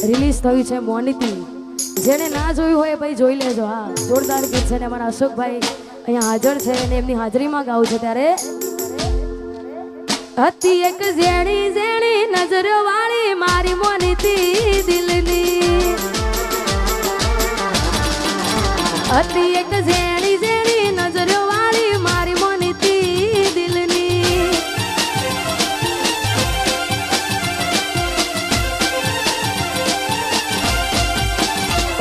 Release થયું છે મોનિતી. જેને ના જોયું હોય ભાઈ જોઈ લેજો. હા, જોરદાર ગીત છે ને અમારા અશોકભાઈ અહીંયા હાજર છે અને એમની હાજરીમાં ગાવું છે. ત્યારે હતી એક ઝેણી ઝેણી નજરો વાળી મારી મોનિતી દિલની. હતી એક ઝેણી ઝેણી નજરો વાળી મારી મોનિતી દિલની.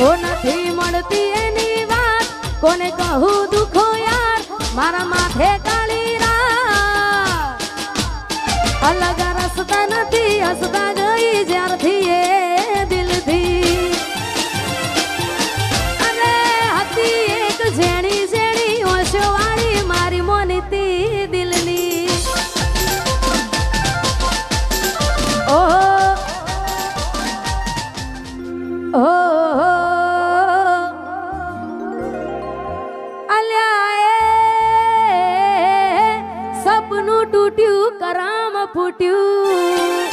ઓ નથી મળતી એની વાત કોને કહું દુખો યાર મારા માથે કાળી રાત. અલગ રસ્તા નથી હસતા ગઈ જ્યારથી એ દિલથી. અરે હતી એક ઝેણી ઝેણી ઓશો વાળી મારી મોનિતી દિલની. ઓહો ઓહો સપનું તૂટ્યું કરામ ફૂટ્યું.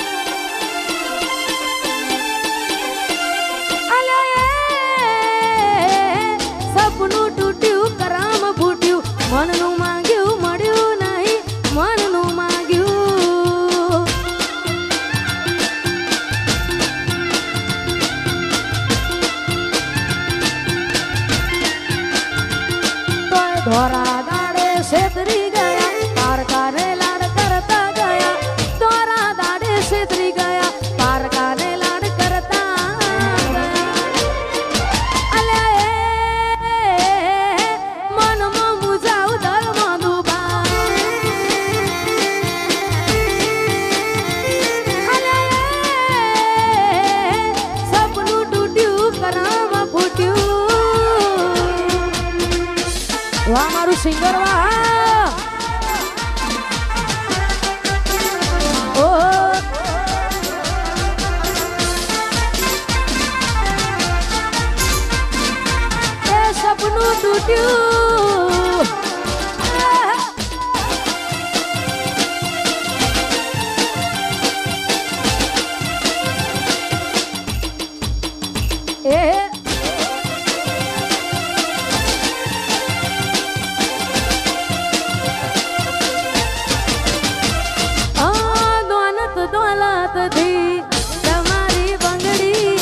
સપનું તૂટ્યું કરામ ફૂટ્યું. મનનું માંગ્યું મળ્યું નહીં મનનું માંગ્યું. તોય ધોરા દાડે છેતરી ગયા પારકાને લાડ કરતા ગયા. ધોરા દાડે છેતરી ગયા પારકાને લાડ કરતા ગયા. અલ્યા મનમાં મુજાવ દરમાં ડૂબા. અલ્યા સપનું તૂટ્યું કરામ ફૂટ્યું. વાહ મારું સિંગર વાહ. સપનું તૂટ્યું એ દોલતથી તમારી બંગડી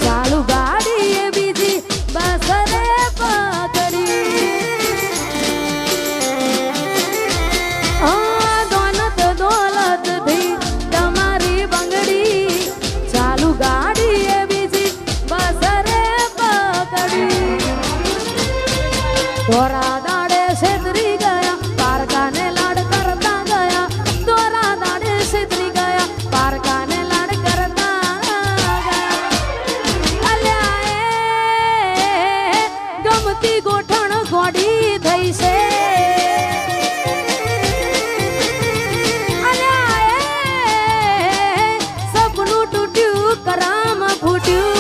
ચાલુ ગાડી એ બીજી બસ રે પકડી. દોલતથી તમારી બંગડી ચાલુ ગાડી એ બીજી બસ રે પકડી. ધોરા દાડે છેતરી ગયા પારકાને લાડ કરતા ગયા. ધોરા દાડે છેતરી ગયા પારકાને લાડ કરતા ગયા. અલ્યા ગમતી ગોઠણ ગોડી થઈ છે. અલ્યા સપનું તૂટ્યું કરામ ફૂટ્યું.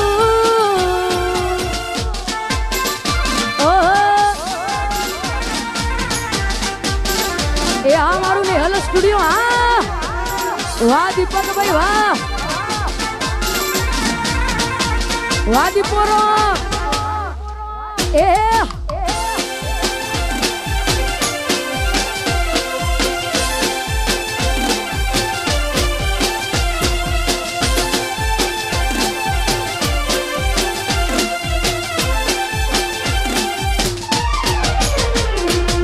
એ આ મારું નેહલ સ્ટુડિયો. હા વાહ દીપકભાઈ વાહ. વાહ દીપોરો. એ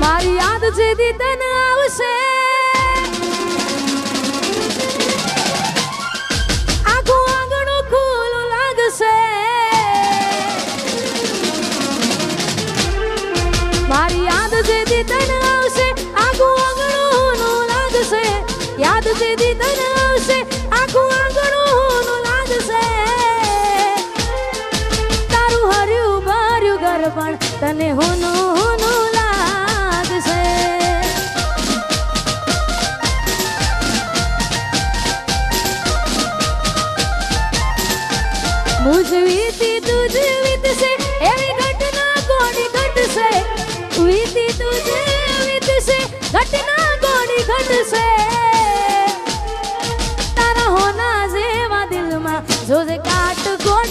મારી યાદ જેદી તને આવશે આખું આંગણું ખુલ્લું લાગશે. મારી યાદ જેદી તને આવશે આખું આંગણું લાગશે. યાદ જેદી તને આવશે આખું આંગણું લાગશે. તારું હર્યું ભર્યું ઘર પણ તને હોનું હોનું લાગશે. મુझ વીતી તુજ વીતશે એવી ઘટના કોની ઘટશે. વીતી તુજ વીતશે ઘટના કોની ઘટશે. તારા હોના જેવા દિલમાં જોજે કાટ કોઈ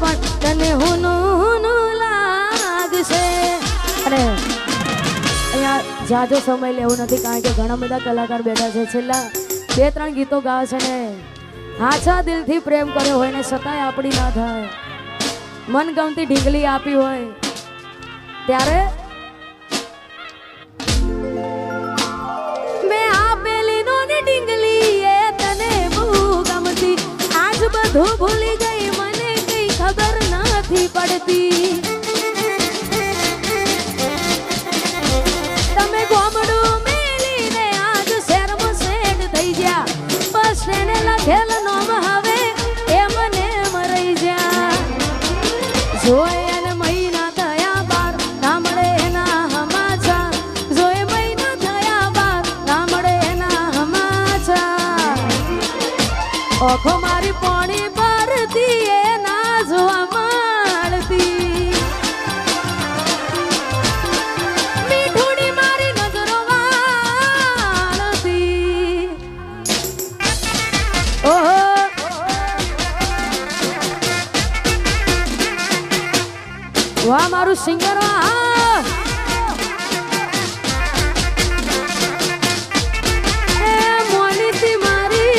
પણ તને હુનું લાગશે. અને અહીંયા જાજો સમય લેવો નથી કારણ કે ઘણા બધા કલાકાર બેઠા છે. છેલ્લા 2-3 ગીતો ગાવે છે ને હાચા દિલથી પ્રેમ કર્યો હોય ને છતાંય આપણી ના થાય, મનગમતી ઢીંગલી આપી હોય ત્યારે મેં આપેલી નોની ઢીંગલી એ તને બહુ ગમતી. આજ બધું ભૂલી ગઈ મને કઈ ખબર નથી પડતી. તમે ગોમડું મેલીને આજ શહેરમાં સેટ થઈ ગયા. બસ એને લખેલ નોમ હવે એ મને મરી જા. જોઈ અને મહિના થયા બાર ના મળે એના હમાચા. જોઈ મહિના થયા બાર ના મળે એના હમાચા. ઓખો મારી પોણી પરથી એ ના જોવા મળતી. મીઠુડી મારી નજરો વાળતી. ઓહો વાહ મારું સિંગર વાહ. એ મોનીતી મારી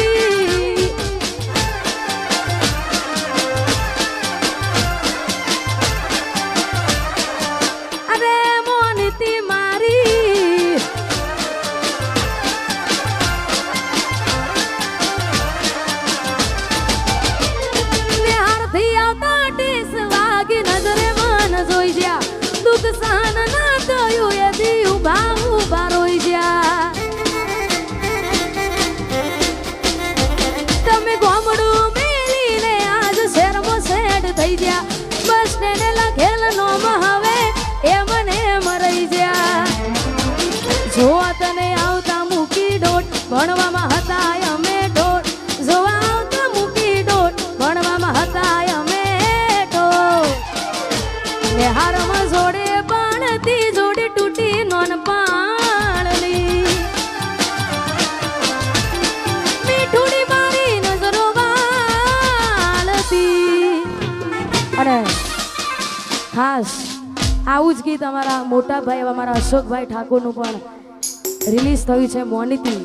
અરે મોનીતી મારી નિહારથી આવતા ટેસ વાગી નજરે જોઈ જ્યા. દુઃખ સહન ના થયું એ દી ઉભા ઉભા રોઈ જ્યા. તમે ગોમડું મેલીને આજ શહેરમાં સેટ થઈ ગયા. બસ તેને લખેલ નોમ હવે એ મને મરી જ્યા. જોવા તને આવતા મૂકી ડોટ ભણવામાં હતા અમે ડોટ. જોવા આવતા મૂકી ડોટ ભણવામાં હતા અમે ડોટ. હારમાં જોડે પાણતી જોડે તૂટી નોન પાણલી. મીઠુડી મારી નજરો વાળતી. અને ખાસ આવું જ ગીત અમારા મોટા ભાઈ અમારા અશોકભાઈ ઠાકોરનું પણ રિલીઝ થયું છે મોનીતી.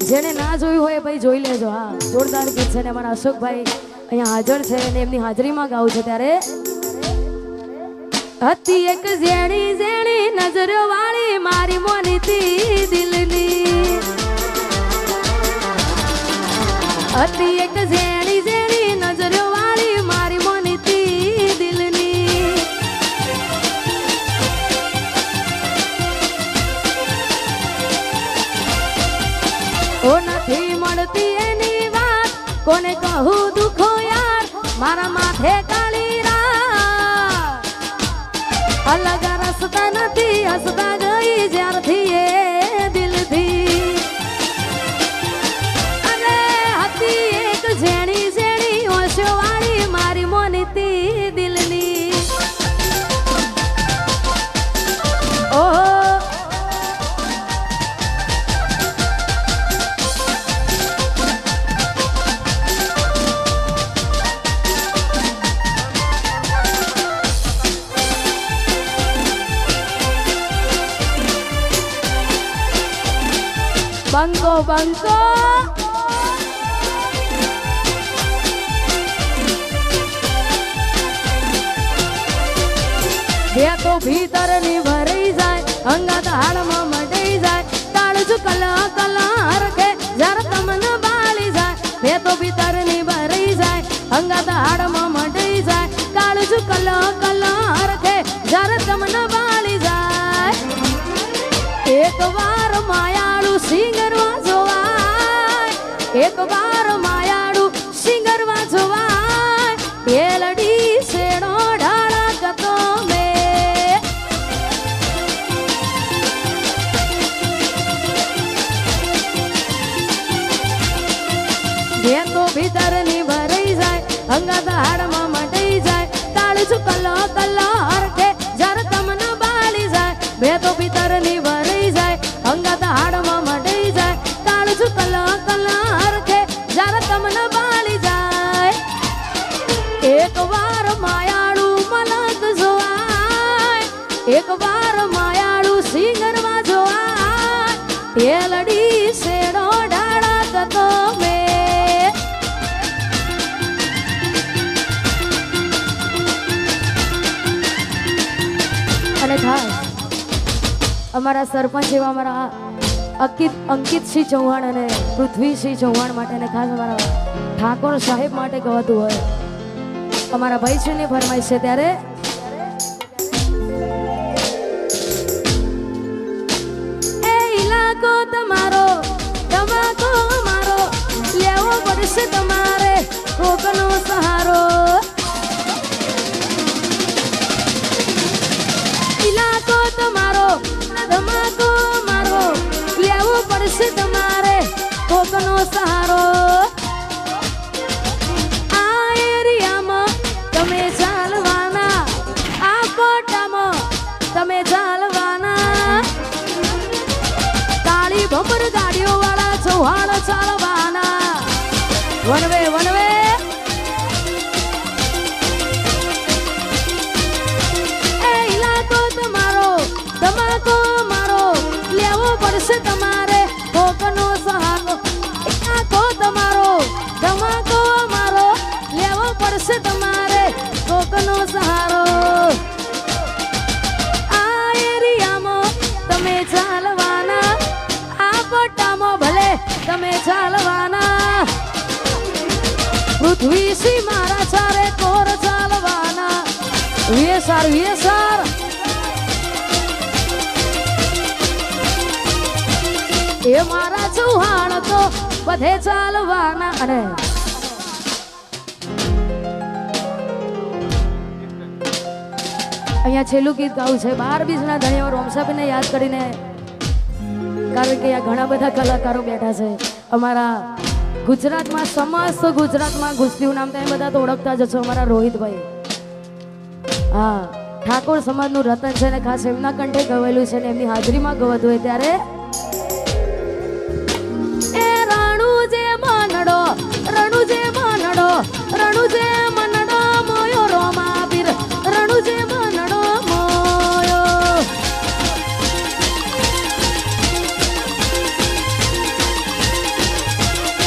જેને ના જોયું હોય ભાઈ જોઈ લેજો. હા જોરદાર ગીત છે ને અમારા અશોકભાઈ અહીંયા હાજર છે અને એમની હાજરીમાં ગાવું છે. ત્યારે હતી એક ઝેણી ઝેણી નજરો વાળી મારી મોનીતી દિલની. હતી એક ઝેણી ઝેણી નજરો વાળી મારી મોનીતી દિલની. ઓ નથી મળતી એની વાત કોને કહું દુખો યાર. મારા માથે કાળી રાત. અલગ રસ્તા નથી હસતા ગઈ જ્યારથી એ દિલથી. અને હતી એક ઝેણી ઝેણી ઓશો વાળી મારી મોનીતી દિલની. ઓહો બંકો બંકો બે તો ભીતર ની ભરાઈ જાય અંગત હાડમાં મટાઈ જાય. કાળજુ કલા કલા હરખે જર તમને બાળી જાય. બે તો ભીતર ની ભરાઈ જાય અંગત હાડમાં મટાઈ જાય. કાળજુ કલા કલા હરખે જર તમને બાળી જાય. એક વાર માયાળું સિંગરવા જોવાય. એક વાર માયાળું સિંગરવા જોવાય. પેલડી શેડો ઢાળા કતો મે. બે તો ભીતર ની ભરાઈ જાય અંગત હાડમાં મટાઈ જાય. કાળજુ કલો કલો હરખે જર તમને બાળી જાય. બે તો ભીતર ની ભરાઈ જાય અંગત હાડમાં મટાઈ જાય. કાળજુ કલો કલો હરખે જર તમને બાળી જાય. એક વાર એક વાર માયાળું સિંગરમાં જોવા એ લડી શેડો ડાળા તતો મેં અને ખાસ અમારા સરપંચ એવા અમારા અંકિતસિંહ ચૌહાણ અને પૃથ્વીસિંહ ચૌહાણ માટે અને ખાસ અમારા ઠાકોર સાહેબ માટે ગવાતું હોય અમારા ભાઈશ્રીની ફરમાઈશ છે ત્યારે એ ઇલાકો તમારો તમાકો મારો લેવો પડશે તમારે કોકનો સહારો ઇલાકો તમારો ધમાકો મારો લેવો પડશે તમારે કોકનો સહારો આ એરિયામાં તમે ચાલવાના આ કોટામાં તમે ચાલવાના તાળી ભમર ગાડીઓ વાળા ચૌહાણ ચાલવાના વનવે વનવે તમાકો મારો લેવો પડશે તમારે કોકનો સહારો ઇલાકો તમારો તમાકો મારો લેવો પડશે તમારે કોકનો સહારો આ એરિયામાં તમે ચાલવાના આ પટ્ટામાં ભલે તમે ચાલવાના પૃથ્વીસિંહ મારા ચારે કોર ચાલવાના વેસાર વેસાર એ મારા ચૌહાણ તો બધે ચાલવાના અને અહીંયા છેલ્લું ગીત ગાવું છે 12 બીજના ધણીઓ રોમસાબેનને યાદ કરીને કારણ કે આ ઘણા બધા કલાકારો બેઠા છે અમારા ગુજરાતમાં સમસ્ત ગુજરાતમાં ગુસ્તીનું નામ તમે બધા તો ઓળખતા જ છો અમારા રોહિતભાઈ હા ઠાકોર સમાજનું રતન છે ને ખાસ એમના કંઠે ગવાયેલું છે ને એમની હાજરીમાં ગવાતું હોય ત્યારે રણુજે મનડો મોયો રોમા પીર રણુજે મનડો મોયો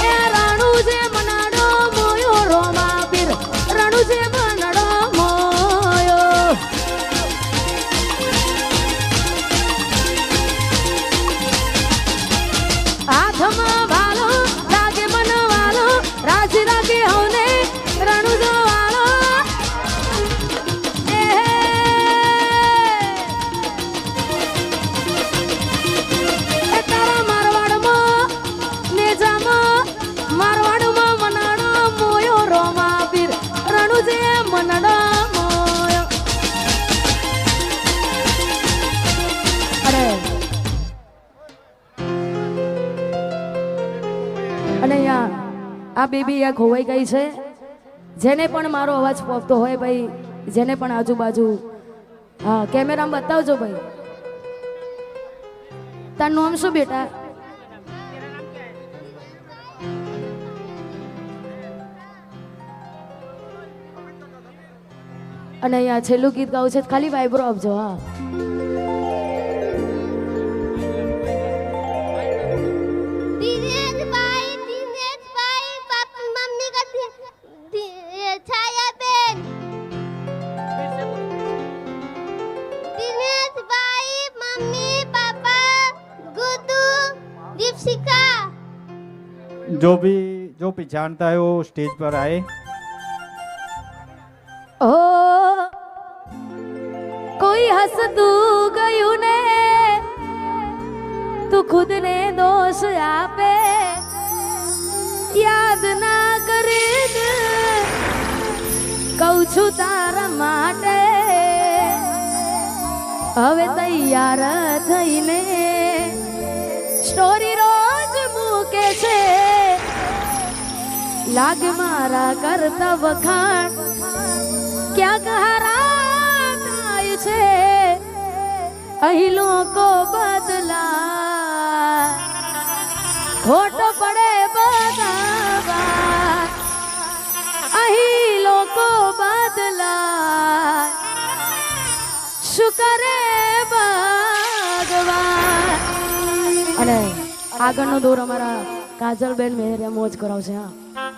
એ રણુજે મનડો મોયો રોમા પીર રણુજે મનડો મોયો હાથમાં ભાલો લાગે મનવાલો રાજી રાગે હોને રણુજો વાળો એ તારા મારવાડમાં નેજામાં મારવાડમાં મનાડો મોયો રોમા પીર રણુજે મનાડો મોયો અરે અને આ બેબી આ ખોવાઈ ગઈ છે જેને પણ મારો અવાજ પહોંચતો હોય ભાઈ જેને પણ આજુબાજુ હા કેમેરામાં બતાવજો ભાઈ તારું નામ શું બેટા અને અહીંયા છેલ્લું ગીત ગાવું છે ખાલી વાઇબ્રો આપજો હા जो भी जानता है वो स्टेज पर आए। ओ कोई हंसતું ગયું ને તું ખુદ ને દોષ આપે યાદ ના કરે કહું છું તારા માટે હવે તૈયાર થઈને સ્ટોરી રોજ મૂકે છે લાગ મારા કરતા વખાણ ક્યાંક હારા થાય છે અહીં લોકો બદલા ખોટ પડે બધા અહીં લોકો બદલા શુકરે ભગવાન. અને આગળનો દોર અમારા કાજલબેન મેહરિયા મોજ કરાવશે. હા